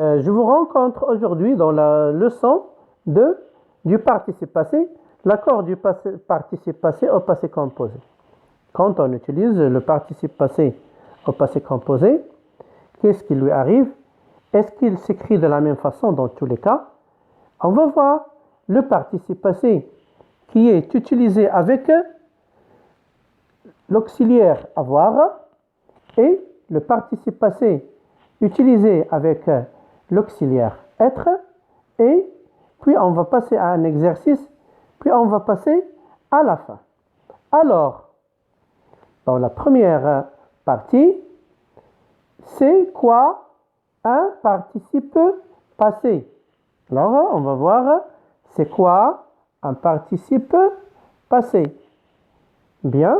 Je vous rencontre aujourd'hui dans la leçon du participe passé, l'accord du participe passé au passé composé. Quand on utilise le participe passé au passé composé, qu'est-ce qui lui arrive? Est-ce qu'il s'écrit de la même façon dans tous les cas? On va voir le participe passé qui est utilisé avec l'auxiliaire avoir et le participe passé utilisé avec l'auxiliaire être, et puis on va passer à un exercice, puis on va passer à la fin. Alors, dans la première partie, c'est quoi un participe passé? Alors, on va voir c'est quoi un participe passé. Bien,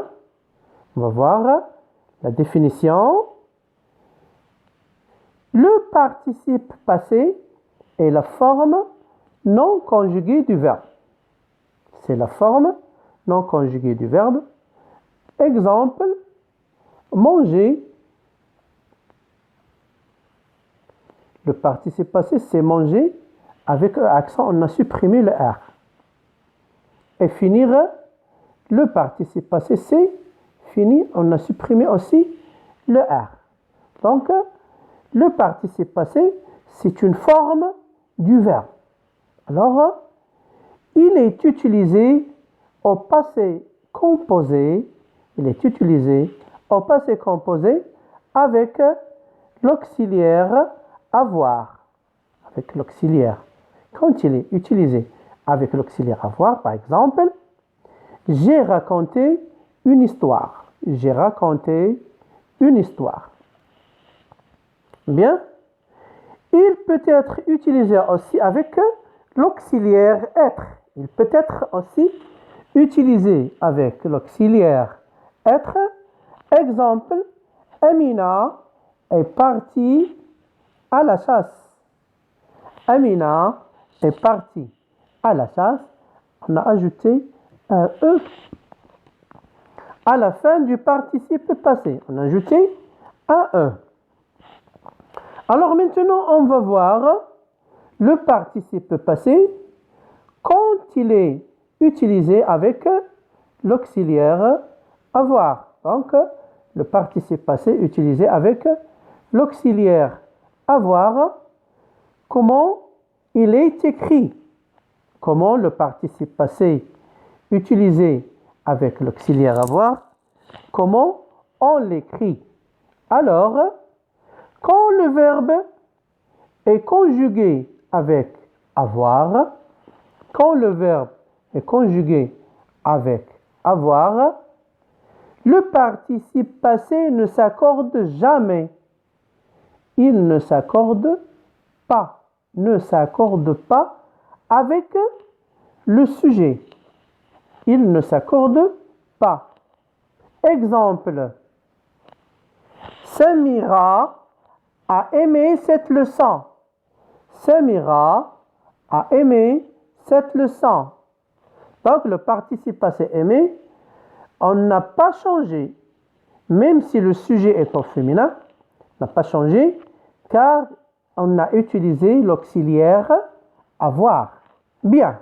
on va voir la définition. Le participe passé est la forme non conjuguée du verbe. C'est la forme non conjuguée du verbe. Exemple, manger. Le participe passé, c'est manger. Avec un accent, on a supprimé le R. Et finir, le participe passé, c'est fini. On a supprimé aussi le R. Donc, le participe passé, c'est une forme du verbe. Alors, il est utilisé au passé composé. Il est utilisé au passé composé avec l'auxiliaire avoir. Avec l'auxiliaire. Quand il est utilisé avec l'auxiliaire avoir, par exemple, j'ai raconté une histoire. J'ai raconté une histoire. Bien. Il peut être utilisé aussi avec l'auxiliaire être. Il peut être aussi utilisé avec l'auxiliaire être. Exemple, Amina est partie à la chasse. Amina est partie à la chasse. On a ajouté un E à la fin du participe passé. On a ajouté un E. Alors maintenant, on va voir le participe passé quand il est utilisé avec l'auxiliaire avoir. Donc, le participe passé utilisé avec l'auxiliaire avoir, comment il est écrit? Comment le participe passé utilisé avec l'auxiliaire avoir, comment on l'écrit? Alors, quand le verbe est conjugué avec avoir, quand le verbe est conjugué avec avoir, le participe passé ne s'accorde jamais. Il ne s'accorde pas. Ne s'accorde pas avec le sujet. Il ne s'accorde pas. Exemple, Samira a aimé cette leçon. Samira a aimé cette leçon. Donc, le participe passé aimé, on n'a pas changé. Même si le sujet est au féminin, n'a pas changé, car on a utilisé l'auxiliaire avoir. Bien.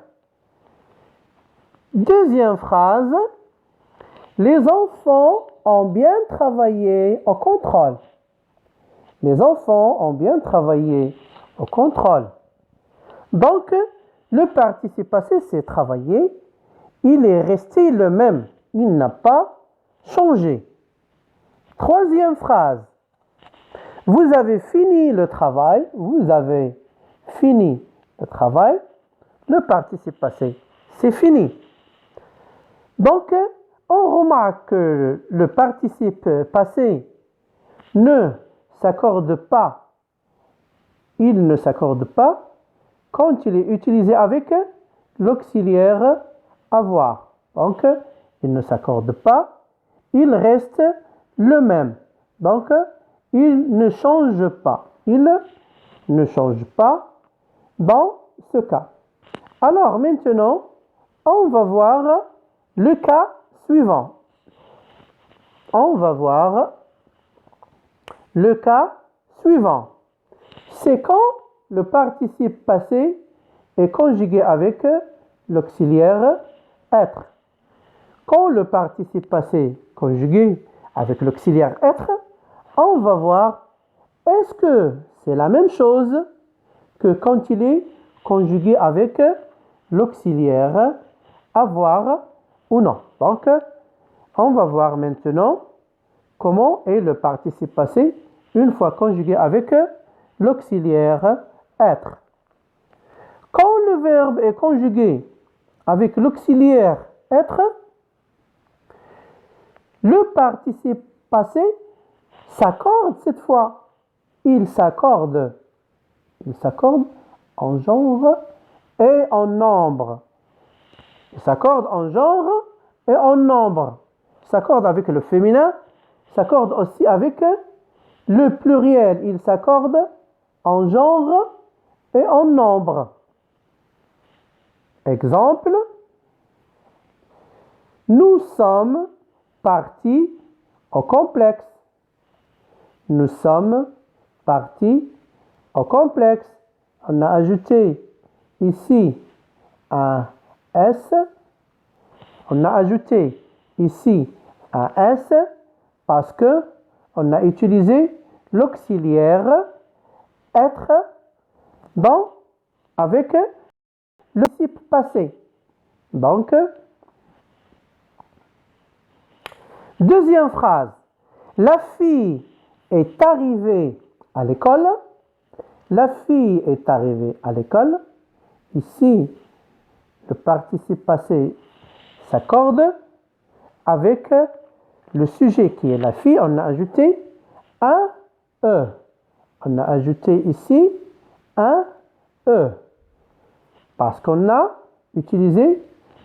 Deuxième phrase. Les enfants ont bien travaillé au contrôle. Les enfants ont bien travaillé au contrôle. Donc, le participe passé, c'est travailler. Il est resté le même. Il n'a pas changé. Troisième phrase. Vous avez fini le travail. Vous avez fini le travail. Le participe passé, c'est fini. Donc, on remarque que le participe passé ne s'accorde pas. Il ne s'accorde pas quand il est utilisé avec l'auxiliaire avoir. Donc, il ne s'accorde pas. Il reste le même. Donc, il ne change pas. Il ne change pas dans ce cas. Alors, maintenant, on va voir le cas suivant. On va voir le cas suivant. C'est quand le participe passé est conjugué avec l'auxiliaire être. Quand le participe passé est conjugué avec l'auxiliaire être, on va voir est-ce que c'est la même chose que quand il est conjugué avec l'auxiliaire avoir ou non. Donc, on va voir maintenant comment est le participe passé une fois conjugué avec l'auxiliaire être. Quand le verbe est conjugué avec l'auxiliaire être, le participe passé s'accorde cette fois. Il s'accorde en genre et en nombre. Il s'accorde en genre et en nombre. Il s'accorde avec le féminin, il s'accorde aussi avec le pluriel. Il s'accorde en genre et en nombre. Exemple, nous sommes partis au complexe. Nous sommes partis au complexe. On a ajouté ici un S. On a ajouté ici un S parce que on a utilisé l'auxiliaire être avec le participe passé. Donc, deuxième phrase. La fille est arrivée à l'école. La fille est arrivée à l'école. Ici, le participe passé s'accorde avec le sujet qui est la fille. On a ajouté un E. On a ajouté ici un E. Parce qu'on a utilisé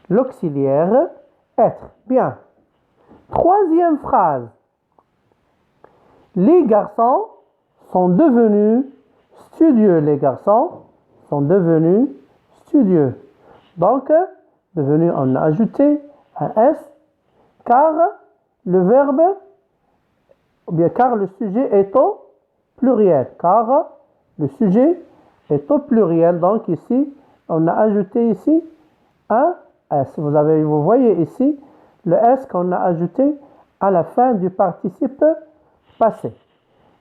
l'auxiliaire être. Bien. Troisième phrase. Les garçons sont devenus studieux. Les garçons sont devenus studieux. Donc, devenu, on a ajouté un S car le verbe, ou bien car le sujet est au pluriel. Car le sujet est au pluriel. Donc ici, on a ajouté ici un S. Vous voyez ici le S qu'on a ajouté à la fin du participe passé.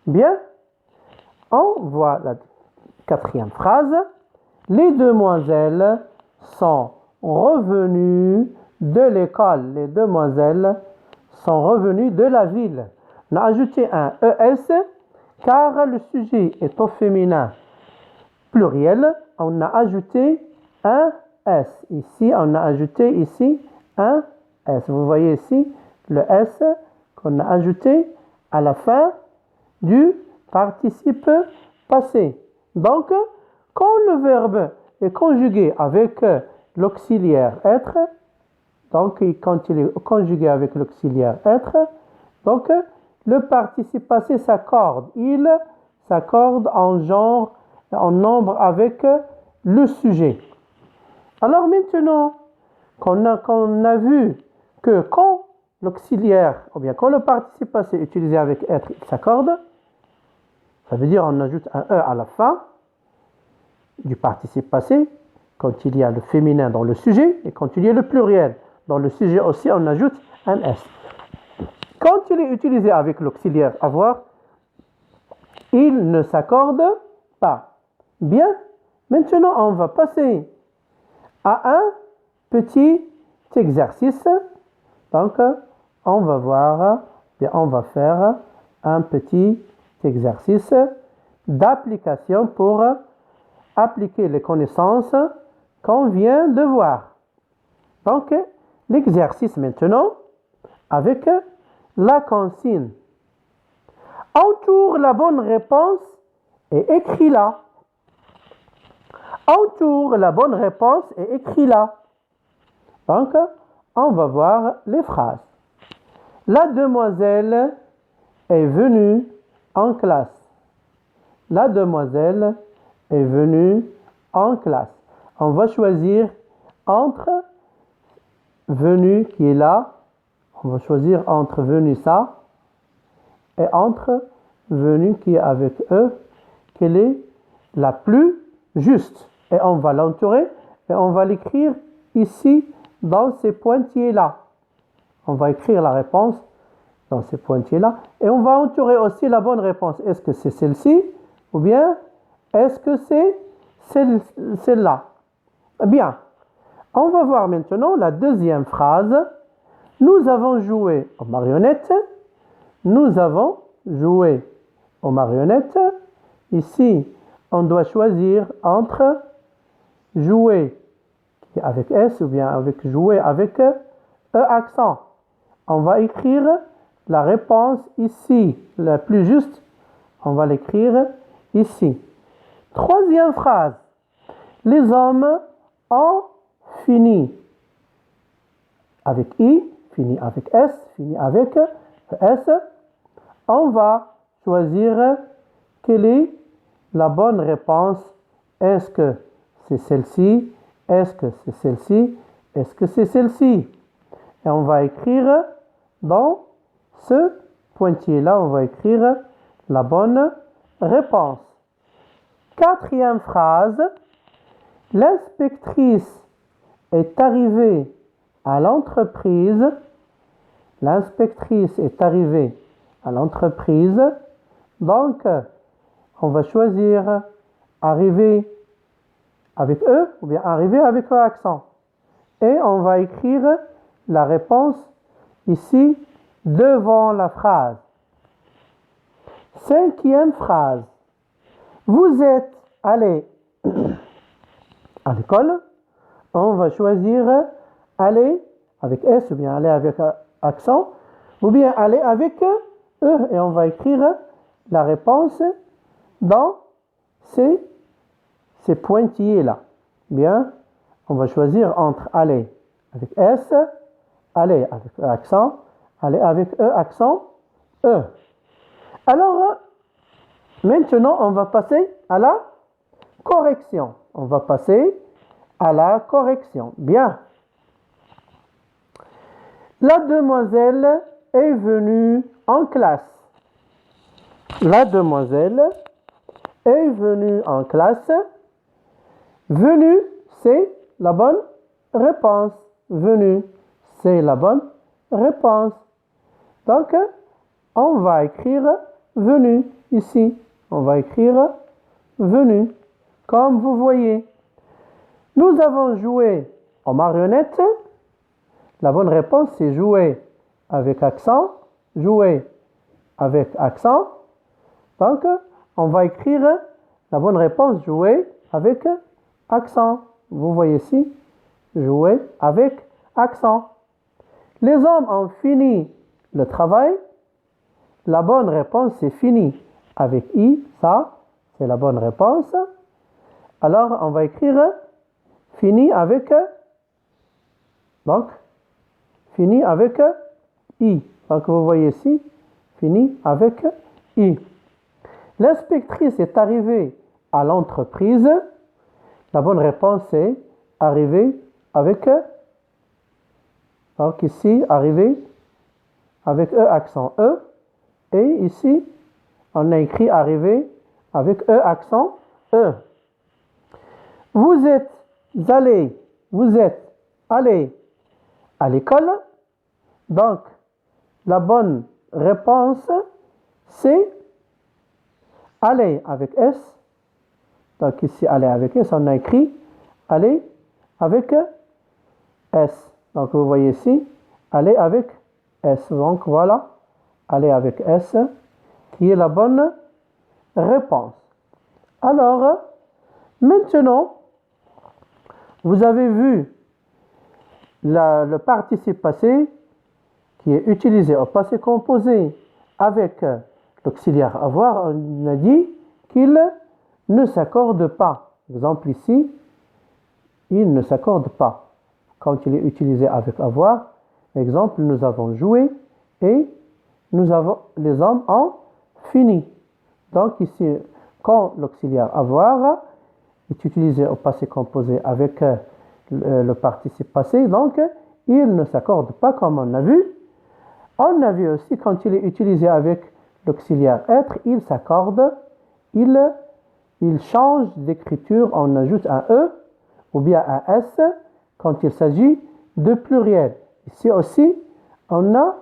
Bien, on voit la quatrième phrase. Les demoiselles sont revenues de l'école. Les demoiselles sont revenues de la ville. On a ajouté un ES car le sujet est au féminin pluriel. On a ajouté un S. Ici, on a ajouté ici un S. Vous voyez ici le S qu'on a ajouté à la fin du participe passé. Donc, quand le verbe est conjugué avec l'auxiliaire être, donc quand il est conjugué avec l'auxiliaire être, donc le participe passé s'accorde. Il s'accorde en genre, en nombre avec le sujet. Alors maintenant qu'on a vu que quand l'auxiliaire, ou bien quand le participe passé est utilisé avec être, il s'accorde, ça veut dire on ajoute un E à la fin du participe passé, quand il y a le féminin dans le sujet, et quand il y a le pluriel dans le sujet aussi, on ajoute un S. Quand il est utilisé avec l'auxiliaire avoir, il ne s'accorde pas. Bien, maintenant on va passer à un petit exercice. Donc, on va voir, et on va faire un petit exercice d'application pour appliquer les connaissances qu'on vient de voir. Donc, l'exercice maintenant avec la consigne. Entoure la bonne réponse et écris-la. Entoure la bonne réponse et écris-la. Donc, on va voir les phrases. La demoiselle est venue en classe. La demoiselle est venue en classe. On va choisir entre venu qui est là. On va choisir entre venu ça et entre venu qui est avec E. Quelle est la plus juste. Et on va l'entourer et on va l'écrire ici dans ces pointillés-là. On va écrire la réponse dans ces pointillés-là. Et on va entourer aussi la bonne réponse. Est-ce que c'est celle-ci ou bien est-ce que c'est celle-là? Bien. On va voir maintenant la deuxième phrase. Nous avons joué aux marionnettes. Nous avons joué aux marionnettes. Ici, on doit choisir entre jouer avec S ou bien avec jouer avec E accent. On va écrire la réponse ici, la plus juste. On va l'écrire ici. Troisième phrase. Les hommes ont fini avec I, fini avec S, fini avec S. On va choisir quelle est la bonne réponse. Est-ce que c'est celle-ci? Est-ce que c'est celle-ci? Est-ce que c'est celle-ci? Et on va écrire dans ce pointillé-là, on va écrire la bonne réponse. Quatrième phrase. L'inspectrice est arrivée à l'entreprise. L'inspectrice est arrivée à l'entreprise. Donc, on va choisir arriver avec E ou bien arriver avec E accent. Et on va écrire la réponse ici devant la phrase. Cinquième phrase. Vous êtes allé à l'école. On va choisir aller avec S ou bien aller avec accent ou bien aller avec E et on va écrire la réponse dans ces pointillés-là. Bien, on va choisir entre aller avec S, aller avec E accent, aller avec E accent, E. Alors, maintenant, on va passer à la correction. On va passer à la correction. Bien. La demoiselle est venue en classe. La demoiselle est venue en classe. Venue, c'est la bonne réponse. Venue, c'est la bonne réponse. Donc, on va écrire venue ici. On va écrire venue. Comme vous voyez, nous avons joué aux marionnettes. La bonne réponse, c'est jouer avec accent. Jouer avec accent. Donc, on va écrire la bonne réponse, jouer avec accent. Vous voyez ici, jouer avec accent. Les hommes ont fini le travail. La bonne réponse, c'est fini avec I. Ça, c'est la bonne réponse. Alors, on va écrire fini avec, donc, fini avec I. Donc, vous voyez ici, fini avec I. L'inspectrice est arrivée à l'entreprise. La bonne réponse est arriver avec, donc ici, arriver avec E accent E. Et ici, on a écrit arriver avec E accent E. Vous êtes allé à l'école. Donc, la bonne réponse, c'est aller avec S. Donc, ici, aller avec S, on a écrit aller avec S. Donc, vous voyez ici, aller avec S. Donc, voilà, aller avec S, qui est la bonne réponse. Alors, maintenant, vous avez vu le participe passé qui est utilisé au passé composé avec l'auxiliaire avoir. On a dit qu'il ne s'accorde pas. Exemple ici, il ne s'accorde pas. Quand il est utilisé avec avoir, exemple, nous avons joué et les hommes ont fini. Donc ici, quand l'auxiliaire avoir est utilisé au passé composé avec le participe passé, donc il ne s'accorde pas comme on a vu. On a vu aussi quand il est utilisé avec l'auxiliaire être, il s'accorde, il il change d'écriture, on ajoute un E ou bien un S quand il s'agit de pluriel. Ici aussi, on a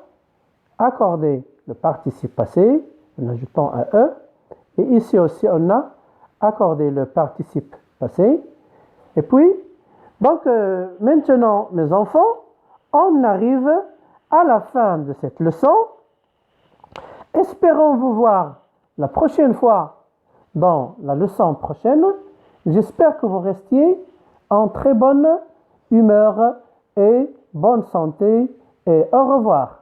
accordé le participe passé en ajoutant un E. Et ici aussi, on a accordé le participe passé. Et puis, donc maintenant, mes enfants, on arrive à la fin de cette leçon. Espérons vous voir la prochaine fois dans la leçon prochaine. J'espère que vous restiez en très bonne humeur et bonne santé et au revoir.